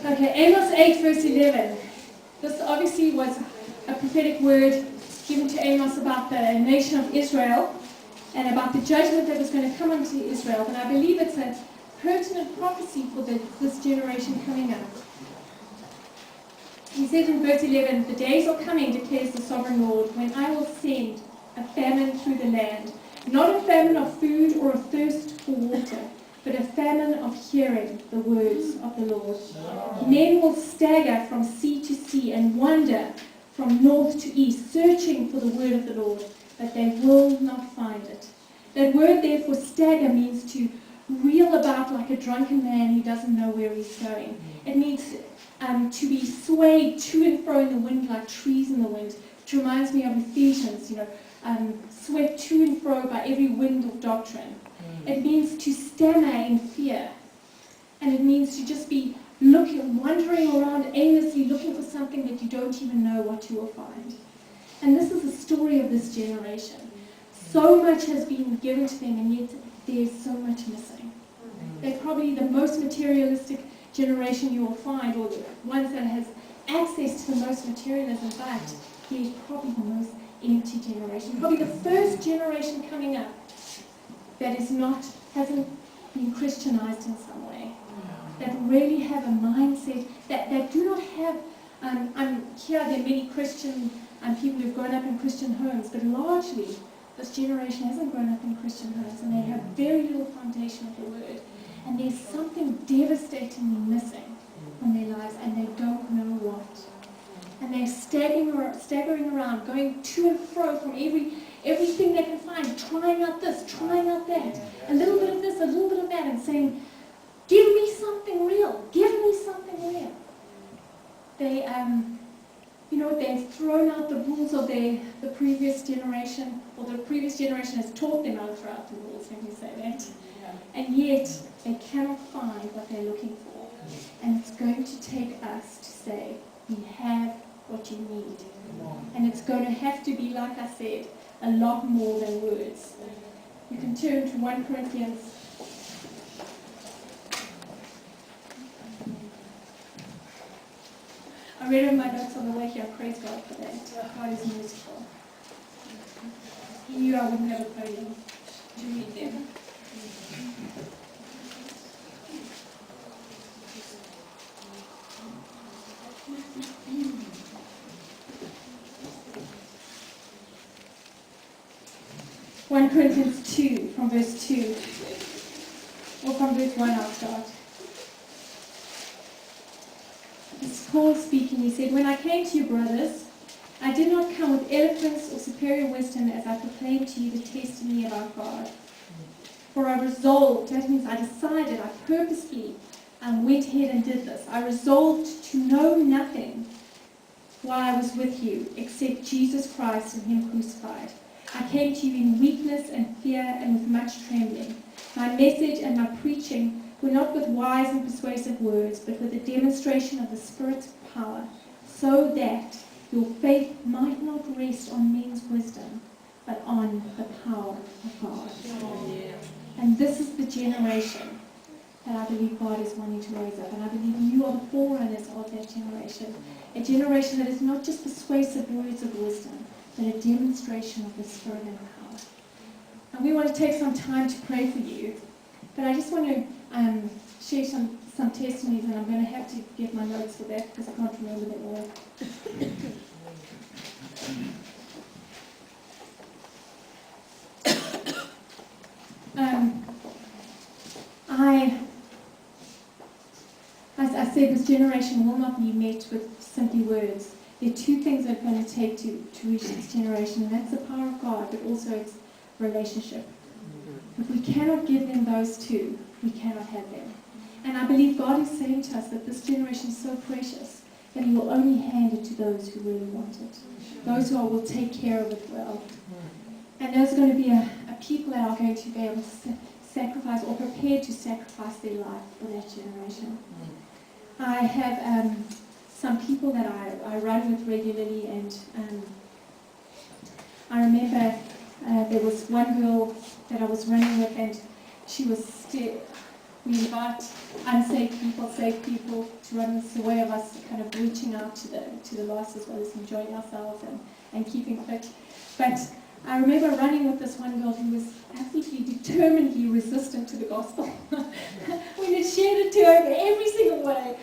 Okay, Amos 8 verse 11. This obviously was a prophetic word given to Amos about the nation of Israel and about the judgment that was going to come onto Israel. And I believe it's a pertinent prophecy for this generation coming up. He says in verse 11, "The days are coming, declares the sovereign Lord, when I will send a famine through the land, not a famine of food or a thirst for water, but a famine of hearing the words of the Lord. Men will stagger from sea to sea and wander from north to east, searching for the word of the Lord, but they will not find it." That word there for stagger means to reel about like a drunken man who doesn't know where he's going. It means to be swayed to and fro in the wind like trees in the wind, which reminds me of Ephesians, swept to and fro by every wind of doctrine. It means to stammer in fear. And it means to just be wandering around aimlessly, looking for something that you don't even know what you will find. And this is the story of this generation. So much has been given to them, and yet there's so much missing. They're probably the most materialistic generation you will find, or the ones that has access to the most materialism, but he's probably the most empty generation. Probably the first generation coming up that hasn't been Christianized in some way, that really have a mindset, that do not have, here there are many Christian people who've grown up in Christian homes, but largely this generation hasn't grown up in Christian homes, and they have very little foundation of the word, and there's something devastatingly missing from their lives, and they don't know what. And they're staggering around, going to and fro from everything they can find, trying out this, trying out that, a little bit of this, a little bit of that, and saying, "Give me something real, give me something real." They've thrown out the rules of the previous generation, or the previous generation has taught them how to throw out the rules, let me say that. And yet, they cannot find what they're looking for. And it's going to take us to say, "We have what you need." And it's going to have to be, like I said, a lot more than words. You can turn to 1 Corinthians. I read in my notes on the way here, praise God for that. God is merciful. He knew I wouldn't have a podium to read them. (1 Corinthians 2, from verse 2, or from verse 1 I'll start. It's Paul speaking. He said, "When I came to you, brothers, I did not come with eloquence or superior wisdom as I proclaimed to you the testimony about God. For I resolved," that means I decided, I purposely went ahead and did this. "I resolved to know nothing while I was with you, except Jesus Christ and Him crucified. I came to you in weakness and fear and with much trembling. My message and my preaching were not with wise and persuasive words, but with a demonstration of the Spirit's power, so that your faith might not rest on men's wisdom, but on the power of God." And this is the generation that I believe God is wanting to raise up. And I believe you are the forerunners of that generation. A generation that is not just persuasive words of wisdom, but a demonstration of the Spirit and power. And we want to take some time to pray for you. But I just want to share some testimonies, and I'm going to have to get my notes for that because I can't remember them all. I said this generation will not be met with simply words. There are two things that are going to take to reach this generation, and that's the power of God, but also its relationship. If we cannot give them those two, we cannot have them. And I believe God is saying to us that this generation is so precious that He will only hand it to those who really want it, those who will take care of it well. And there's going to be a people that are going to be able to sacrifice or prepared to sacrifice their life for that generation. I have some people that I run with regularly, and I remember there was one girl that I was running with, and she was still. We invite unsafe people, safe people to run. It's a way of us kind of reaching out to the lost as well as enjoying ourselves and keeping fit. But I remember running with this one girl who was absolutely determinedly resistant to the gospel. We had shared it to her in every single way.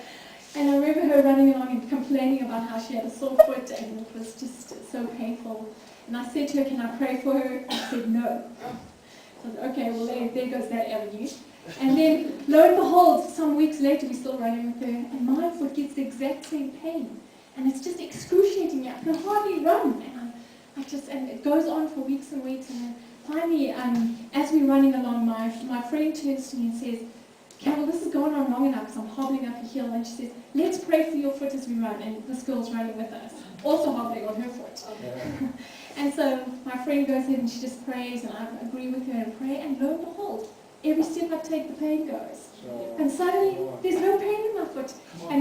And I remember her running along and complaining about how she had a sore foot, and it was just so painful. And I said to her, "Can I pray for her?" She said, "No." So I said, "Okay, well there goes that avenue." And then, lo and behold, some weeks later, we're still running with her, and my foot gets the exact same pain. And it's just excruciating me. I can hardly run. And it goes on for weeks and weeks. And then finally, as we're running along, my friend turns to me and says, "Carol, this has gone on long enough because I'm hobbling up a hill." And she says, "Let's pray for your foot as we run." And this girl's running with us, also hobbling on her foot. And so my friend goes ahead and she just prays, and I agree with her and pray, and lo and behold, every step I take, the pain goes. And suddenly, there's no pain in my foot. And